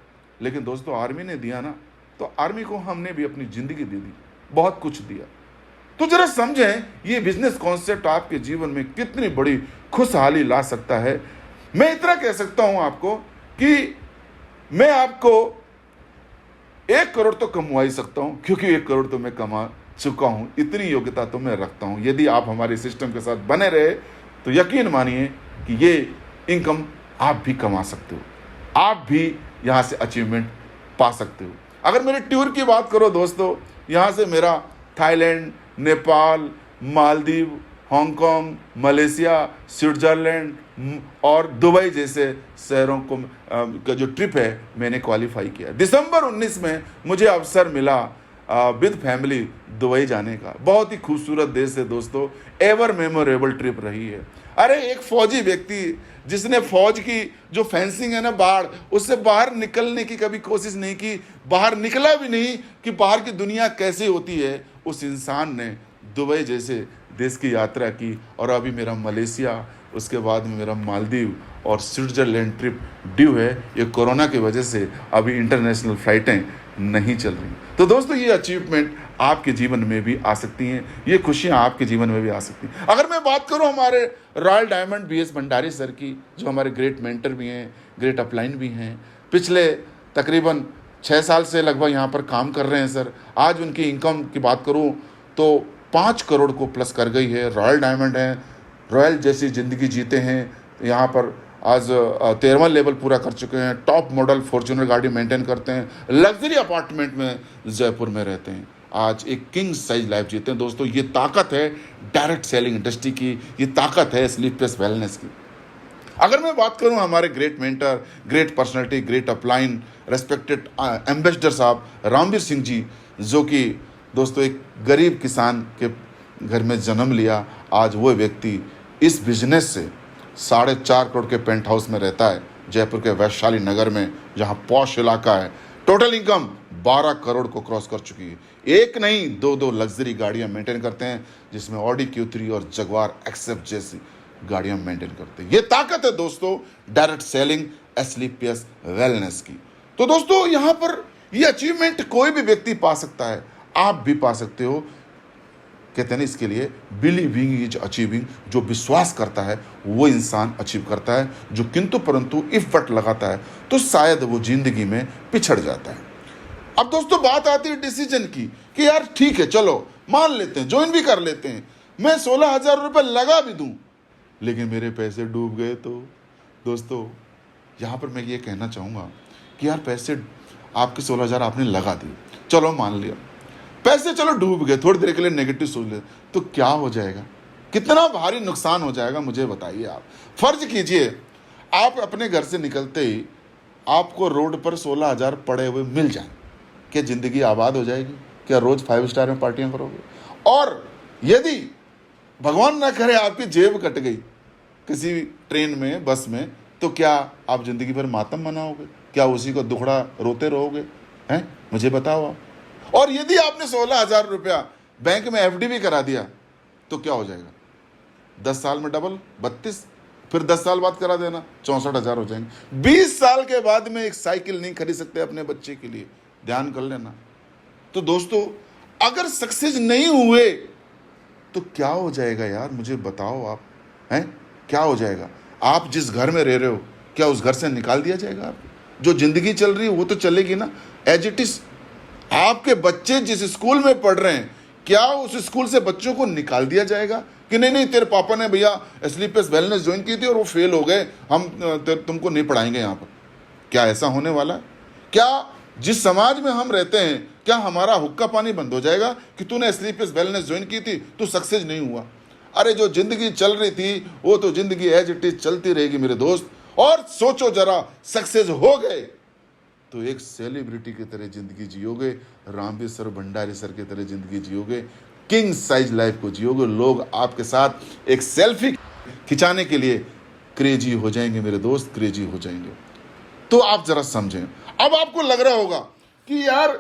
लेकिन दोस्तों आर्मी ने दिया ना, तो आर्मी को हमने भी अपनी जिंदगी दे दी, बहुत कुछ दिया। तो जरा समझें ये बिजनेस कॉन्सेप्ट आपके जीवन में कितनी बड़ी खुशहाली ला सकता है। मैं इतना कह सकता हूं आपको कि मैं आपको 1 करोड़ तो कमवा ही सकता हूं, क्योंकि 1 करोड़ तो मैं कमा चुका हूं, इतनी योग्यता तो मैं रखता हूं। यदि आप हमारे सिस्टम के साथ बने रहे तो यकीन मानिए कि ये इनकम आप भी कमा सकते हो, आप भी यहां से अचीवमेंट पा सकते हो। अगर मेरे टूर की बात करो दोस्तों, यहां से मेरा Thailand, Nepal, Maldives, Hong Kong, Malaysia, Switzerland और दुबई जैसे शहरों को का जो ट्रिप है मैंने क्वालिफाई किया। दिसंबर 19 में मुझे अवसर मिला विद फैमिली दुबई जाने का। बहुत ही खूबसूरत देश है दोस्तों, एवर मेमोरेबल ट्रिप रही है। अरे एक फौजी व्यक्ति जिसने फौज की जो फेंसिंग है ना, बाढ़, उससे बाहर निकलने की कभी कोशिश नहीं की, बाहर निकला भी नहीं कि बाहर की दुनिया कैसी होती है, उस इंसान ने दुबई जैसे देश की यात्रा की। और अभी मेरा मलेशिया, उसके बाद में मेरा मालदीव और स्विट्ज़रलैंड ट्रिप ड्यू है। ये कोरोना की वजह से अभी इंटरनेशनल फ़्लाइटें नहीं चल रही। तो दोस्तों ये अचीवमेंट आपके जीवन में भी आ सकती हैं, ये खुशियाँ आपके जीवन में भी आ सकती हैं। अगर मैं बात करूँ हमारे royal diamond BS Bhandari sir की, जो हमारे ग्रेट मेंटर भी हैं, ग्रेट अपलाइन भी हैं, पिछले तकरीबन 6 साल से लगभग यहाँ पर काम कर रहे हैं सर। आज उनकी इनकम की बात करूँ तो 5 करोड़ को प्लस कर गई है। रॉयल डायमंड हैं, रॉयल जैसी ज़िंदगी जीते हैं, यहाँ पर आज 13वां लेवल पूरा कर चुके हैं, टॉप मॉडल फॉर्च्यूनर गाड़ी मेंटेन करते हैं, लग्जरी अपार्टमेंट में जयपुर में रहते हैं, आज एक किंग साइज लाइफ जीते हैं। दोस्तों ये ताकत है डायरेक्ट सेलिंग इंडस्ट्री की, ये ताकत है स्लीपलेस वेलनेस की। अगर मैं बात करूं हमारे great mentor, great personality, great upline, respected ambassador साहब रामवीर सिंह जी, जो कि दोस्तों एक गरीब किसान के घर में जन्म लिया, आज वो व्यक्ति इस बिजनेस से 4.5 करोड़ के पेंट हाउस में रहता है जयपुर के वैशाली नगर में, जहां पॉश इलाका है। टोटल इनकम 12 करोड़ को क्रॉस कर चुकी है। एक नहीं, दो लग्जरी गाड़ियां मेंटेन करते हैं, जिसमें ऑडी Q3 और जगुआर XF जैसी गाड़ियां मेंटेन करते हैं। ये ताकत है दोस्तों डायरेक्ट सेलिंग एसलीपीएस वेलनेस की। तो दोस्तों यहां पर ये अचीवमेंट कोई भी व्यक्ति पा सकता है, आप भी पा सकते हो। कहते हैं ना, इसके लिए बिलीविंग इज अचीविंग, जो विश्वास करता है वो इंसान अचीव करता है, जो किंतु परंतु इफर्ट लगाता है तो शायद वो जिंदगी में पिछड़ जाता है। अब दोस्तों बात आती है डिसीजन की कि यार ठीक है, चलो मान लेते हैं, ज्वाइन भी कर लेते हैं, मैं 16,000 रुपये लगा भी दूं, लेकिन मेरे पैसे डूब गए तो। दोस्तों यहाँ पर मैं ये कहना चाहूँगा कि यार पैसे आपके 16,000 आपने लगा दिए, चलो मान लिया पैसे चलो डूब गए, थोड़ी देर के लिए नेगेटिव सोच ले तो क्या हो जाएगा, कितना भारी नुकसान हो जाएगा, मुझे बताइए। आप फर्ज कीजिए आप अपने घर से निकलते ही आपको रोड पर 16,000 पड़े हुए मिल जाए, क्या ज़िंदगी आबाद हो जाएगी? क्या रोज़ 5 स्टार में पार्टियां करोगे? और यदि भगवान ना करे आपकी जेब कट गई किसी ट्रेन में, बस में, तो क्या आप ज़िंदगी भर मातम मनाओगे? क्या उसी को दुखड़ा रोते रहोगे? हैं, मुझे बताओ आप। और यदि आपने 16,000 रुपया बैंक में FD भी करा दिया तो क्या हो जाएगा? 10 साल में डबल 32, फिर 10 साल बाद करा देना 64,000 हो जाएंगे। 20 साल के बाद में एक साइकिल नहीं खरीद सकते अपने बच्चे के लिए, ध्यान कर लेना। तो दोस्तों अगर सक्सेस नहीं हुए तो क्या हो जाएगा यार, मुझे बताओ आप, हैं क्या हो जाएगा? आप जिस घर में रह रहे हो क्या उस घर से निकाल दिया जाएगा? आप जो जिंदगी चल रही है वो तो चलेगी ना एज इट इज। आपके बच्चे जिस स्कूल में पढ़ रहे हैं क्या उस स्कूल से बच्चों को निकाल दिया जाएगा कि नहीं तेरे पापा ने भैया स्लीपलेस वेलनेस ज्वाइन की थी और वो फेल हो गए, हम तुमको नहीं पढ़ाएंगे यहाँ पर? क्या ऐसा होने वाला है? क्या जिस समाज में हम रहते हैं क्या हमारा हुक्का पानी बंद हो जाएगा कि तूने स्लीपलेस वेलनेस ज्वाइन की थी, तू सक्सेस नहीं हुआ? अरे जो जिंदगी चल रही थी वो तो जिंदगी एज इट इज चलती रहेगी मेरे दोस्त। और सोचो जरा, सक्सेस हो गए तो एक सेलिब्रिटी की तरह जिंदगी जियोगे, रामवीर सर भंडारी सर की तरह जिंदगी जियोगे, किंग साइज लाइफ को जियोगे। लोग आपके साथ एक सेल्फी खिंचाने के लिए क्रेजी हो जाएंगे मेरे दोस्त, क्रेजी हो जाएंगे। तो आप जरा समझें। अब आपको लग रहा होगा कि यार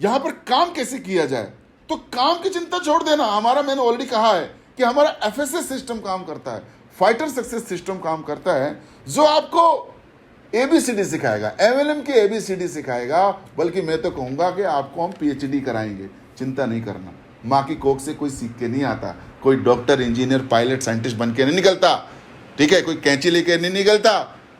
यहां पर काम कैसे किया जाए, तो काम की चिंता छोड़ देना। हमारा, मैंने ऑलरेडी कहा है कि हमारा FSS सिस्टम काम करता है, फाइटर सक्सेस सिस्टम काम करता है, जो आपको ABCD सिखाएगा, MLM के ABCD सिखाएगा। बल्कि मैं तो कहूंगा कि आपको हम PhD कराएंगे, चिंता नहीं करना। माँ की कोख से कोई सीख के नहीं आता, कोई डॉक्टर, इंजीनियर, पायलट, साइंटिस्ट बन के नहीं निकलता, ठीक है? कोई कैंची लेके नहीं निकलता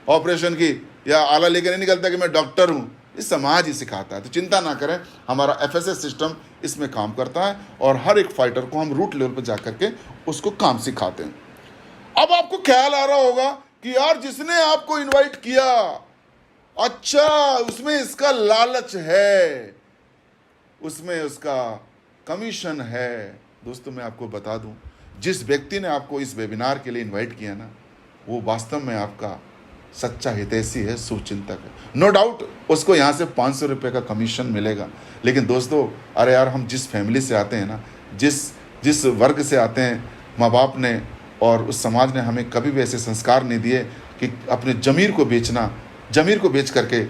ऑपरेशन की, या आला लेके नहीं निकलता कि मैं डॉक्टर हूँ। इस समाज ही सिखाता है। तो चिंता ना करें, हमारा FSS सिस्टम इसमें काम करता है और हर एक फाइटर को हम रूट लेवल पर जा करके उसको काम सिखाते हैं। अब आपको ख्याल आ रहा होगा कि यार जिसने आपको इनवाइट किया, अच्छा उसमें इसका लालच है, उसमें उसका कमीशन है। दोस्तों मैं आपको बता दूं, जिस व्यक्ति ने आपको इस वेबिनार के लिए इनवाइट किया ना, वो वास्तव में आपका सच्चा हितैषी है, शुभचिंतक है। नो डाउट उसको यहाँ से 500 रुपये का कमीशन मिलेगा। लेकिन दोस्तों, अरे यार, हम जिस फैमिली से आते हैं ना, जिस वर्ग से आते हैं, माँ बाप ने और उस समाज ने हमें कभी भी ऐसे संस्कार नहीं दिए कि अपने ज़मीर को बेच करके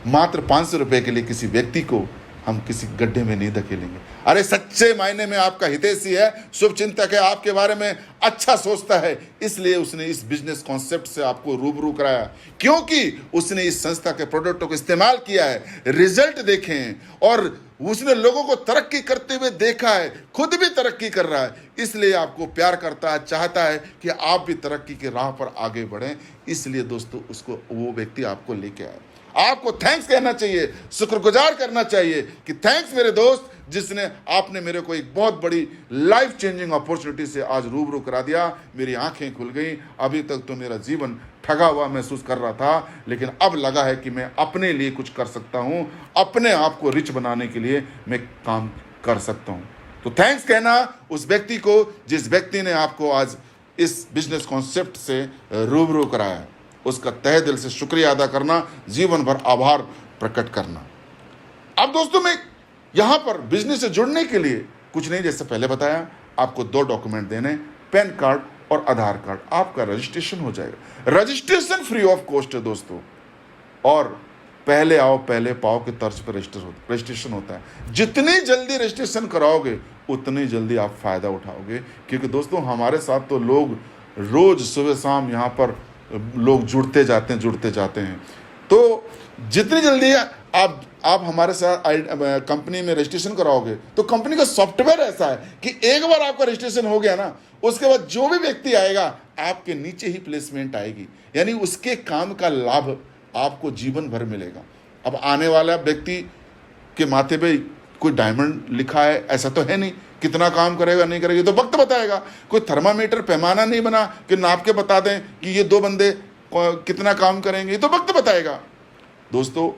मात्र 500 रुपये के लिए किसी व्यक्ति को हम किसी गड्ढे में नहीं धकेलेंगे। अरे सच्चे मायने में आपका हितैषी है, शुभचिंतक है, आपके बारे में अच्छा सोचता है, इसलिए उसने इस बिजनेस कॉन्सेप्ट से आपको रूबरू कराया, क्योंकि उसने इस संस्था के प्रोडक्टों को इस्तेमाल किया है, रिजल्ट देखे हैं और उसने लोगों को तरक्की करते हुए देखा है, खुद भी तरक्की कर रहा है, इसलिए आपको प्यार करता है, चाहता है कि आप भी तरक्की की राह पर आगे बढ़ें। इसलिए दोस्तों वो व्यक्ति आपको लेके आया। आपको थैंक्स कहना चाहिए, शुक्रगुजार करना चाहिए कि थैंक्स मेरे दोस्त, जिसने आपने मेरे को एक बहुत बड़ी लाइफ चेंजिंग अपॉर्चुनिटी से आज रूबरू करा दिया। मेरी आंखें खुल गई। अभी तक तो मेरा जीवन ठगा हुआ महसूस कर रहा था, लेकिन अब लगा है कि मैं अपने लिए कुछ कर सकता हूं, अपने आप को रिच बनाने के लिए मैं काम कर सकता हूं। तो थैंक्स कहना उस व्यक्ति को जिस व्यक्ति ने आपको आज इस बिजनेस कॉन्सेप्ट से रूबरू कराया, उसका तहे दिल से शुक्रिया अदा करना, जीवन भर आभार प्रकट करना। अब दोस्तों, मैं यहां पर बिजनेस से जुड़ने के लिए कुछ नहीं, जैसे पहले बताया, आपको 2 डॉक्यूमेंट देने, पैन कार्ड और आधार कार्ड, आपका रजिस्ट्रेशन हो जाएगा। रजिस्ट्रेशन फ्री ऑफ कॉस्ट है दोस्तों, और पहले आओ पहले पाओ के तर्ज पर रजिस्ट्रेशन होता है। जितनी जल्दी रजिस्ट्रेशन कराओगे उतनी जल्दी आप फायदा उठाओगे, क्योंकि दोस्तों हमारे साथ तो लोग रोज सुबह शाम यहाँ पर लोग जुड़ते जाते हैं। तो जितनी जल्दी आप हमारे साथ कंपनी में रजिस्ट्रेशन कराओगे, तो कंपनी का सॉफ्टवेयर ऐसा है कि एक बार आपका रजिस्ट्रेशन हो गया ना, उसके बाद जो भी व्यक्ति आएगा आपके नीचे ही प्लेसमेंट आएगी, यानी उसके काम का लाभ आपको जीवन भर मिलेगा। अब आने वाला व्यक्ति के माथे पे कोई डायमंड लिखा है ऐसा तो है नहीं, कितना काम करेगा नहीं करेगा तो वक्त बताएगा। कोई थर्मामीटर पैमाना नहीं बना कि नाप के बता दें कि ये 2 बंदे कितना काम करेंगे, ये तो वक्त बताएगा। दोस्तों,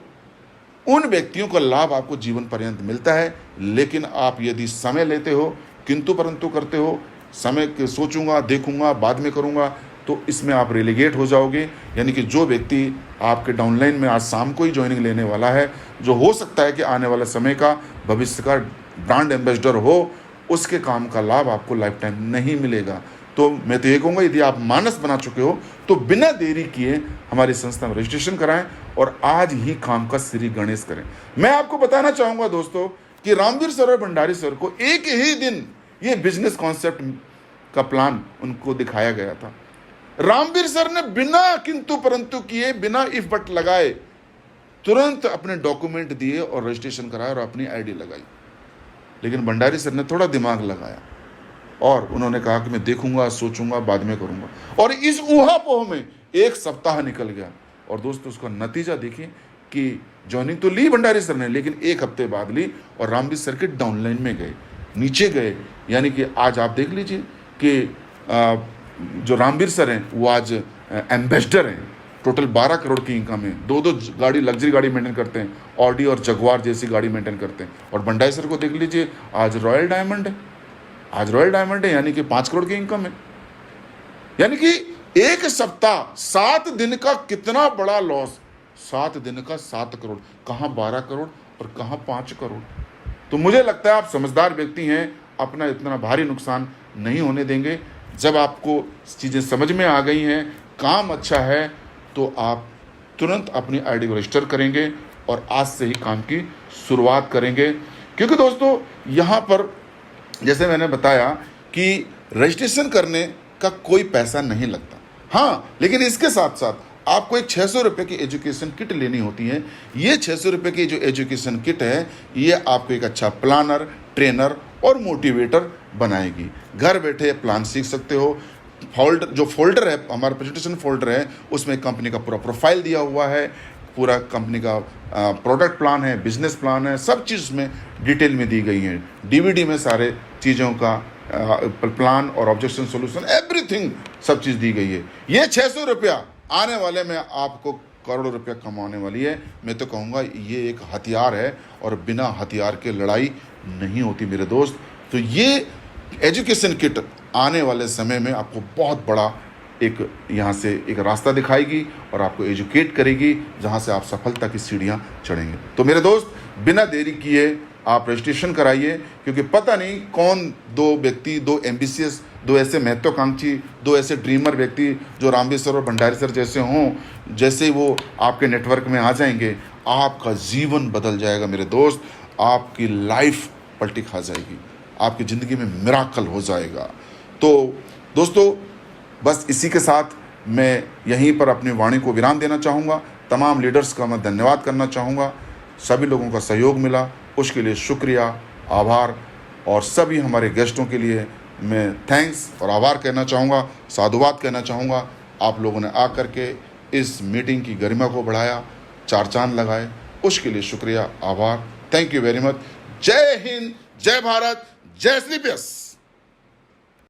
उन व्यक्तियों का लाभ आपको जीवन पर्यंत मिलता है, लेकिन आप यदि समय लेते हो, किंतु परंतु करते हो, समय सोचूंगा, देखूंगा, बाद में करूंगा, तो इसमें आप रेलीगेट हो जाओगे। यानी कि जो व्यक्ति आपके डाउनलाइन में आज शाम को ही ज्वाइनिंग लेने वाला है, जो हो सकता है कि आने वाला समय का भविष्य का ब्रांड एम्बेसडर हो, उसके काम का लाभ आपको लाइफ टाइम नहीं मिलेगा। तो मैं तो ये कहूँगा, यदि आप मानस बना चुके हो तो बिना देरी किए हमारी संस्था में रजिस्ट्रेशन कराएं और आज ही काम का श्री गणेश करें। मैं आपको बताना चाहूँगा दोस्तों कि रामवीर सर और भंडारी सर को एक ही दिन ये बिजनेस कॉन्सेप्ट का प्लान उनको दिखाया गया था। रामवीर सर ने बिना किंतु परंतु किए, बिना इफ बट लगाए, तुरंत अपने डॉक्यूमेंट दिए और रजिस्ट्रेशन कराया और अपनी आईडी लगाई। लेकिन भंडारी सर ने थोड़ा दिमाग लगाया और उन्होंने कहा कि मैं देखूंगा, सोचूंगा, बाद में करूंगा, और इस ऊहापोह में 1 सप्ताह निकल गया। और दोस्तों, उसका नतीजा देखिए कि ज्वाइनिंग तो ली भंडारी सर ने, लेकिन 1 हफ्ते बाद ली और रामवीर सर के डाउनलाइन में गए, नीचे गए। यानी कि आज आप देख लीजिए कि जो रामवीर सर हैं वो आज एम्बेसडर हैं। टोटल 12 करोड़ की इनकम है, 2 गाड़ी, लग्जरी गाड़ी मेंटेन करते हैं, ऑडी और जगुआर जैसी गाड़ी मेंटेन करते हैं। और भंडारी सर को देख लीजिए, आज रॉयल डायमंड है, यानी कि 5 करोड़ की इनकम है। यानी कि 1 सप्ताह, 7 दिन का कितना बड़ा लॉस, 7 दिन का 7 करोड़, कहाँ 12 करोड़ और कहाँ 5 करोड़। तो मुझे लगता है आप समझदार व्यक्ति हैं, अपना इतना भारी नुकसान नहीं होने देंगे। जब आपको चीज़ें समझ में आ गई हैं, काम अच्छा है, तो आप तुरंत अपनी आईडी को रजिस्टर करेंगे और आज से ही काम की शुरुआत करेंगे। क्योंकि दोस्तों, यहाँ पर जैसे मैंने बताया कि रजिस्ट्रेशन करने का कोई पैसा नहीं लगता, हाँ, लेकिन इसके साथ साथ आपको एक 600 रुपये की एजुकेशन किट लेनी होती है। ये 600 रुपये की जो एजुकेशन किट है, ये आपको एक अच्छा प्लानर, ट्रेनर और मोटिवेटर बनाएगी। घर बैठे प्लान सीख सकते हो। फोल्डर है, हमारा प्रेजेंटेशन फोल्डर है, उसमें कंपनी का पूरा प्रोफाइल दिया हुआ है, पूरा कंपनी का प्रोडक्ट प्लान है, बिजनेस प्लान है, सब चीज़ में डिटेल में दी गई है। डीवीडी में सारे चीज़ों का प्लान और ऑब्जेक्शन सोल्यूशन, एवरीथिंग, सब चीज़ दी गई है। ये 600 रुपया आने वाले में आपको करोड़ों रुपया कमाने वाली है। मैं तो कहूँगा ये एक हथियार है और बिना हथियार के लड़ाई नहीं होती मेरे दोस्त। तो ये एजुकेशन किट आने वाले समय में आपको बहुत बड़ा एक यहाँ से एक रास्ता दिखाएगी और आपको एजुकेट करेगी, जहाँ से आप सफलता की सीढ़ियाँ चढ़ेंगे। तो मेरे दोस्त, बिना देरी किए आप रजिस्ट्रेशन कराइए, क्योंकि पता नहीं कौन दो व्यक्ति, दो एम्बिशियस, दो ऐसे महत्वाकांक्षी, दो ऐसे ड्रीमर व्यक्ति जो रामवीर सर और भंडारी सर जैसे हों, जैसे वो आपके नेटवर्क में आ जाएंगे, आपका जीवन बदल जाएगा मेरे दोस्त। आपकी लाइफ पलटी खा जाएगी, आपकी ज़िंदगी में मिराकल हो जाएगा। तो दोस्तों, बस इसी के साथ मैं यहीं पर अपनी वाणी को विराम देना चाहूँगा। तमाम लीडर्स का मैं धन्यवाद करना चाहूँगा। सभी लोगों का सहयोग मिला, उसके लिए शुक्रिया, आभार। और सभी हमारे गेस्टों के लिए मैं थैंक्स और आभार कहना चाहूँगा, साधुवाद कहना चाहूँगा। आप लोगों ने आकर के इस मीटिंग की गरिमा को बढ़ाया, चार चांद लगाए, उसके लिए शुक्रिया, आभार। Thank you very much. जय हिंद, जय भारत, जय श्री कृष्ण।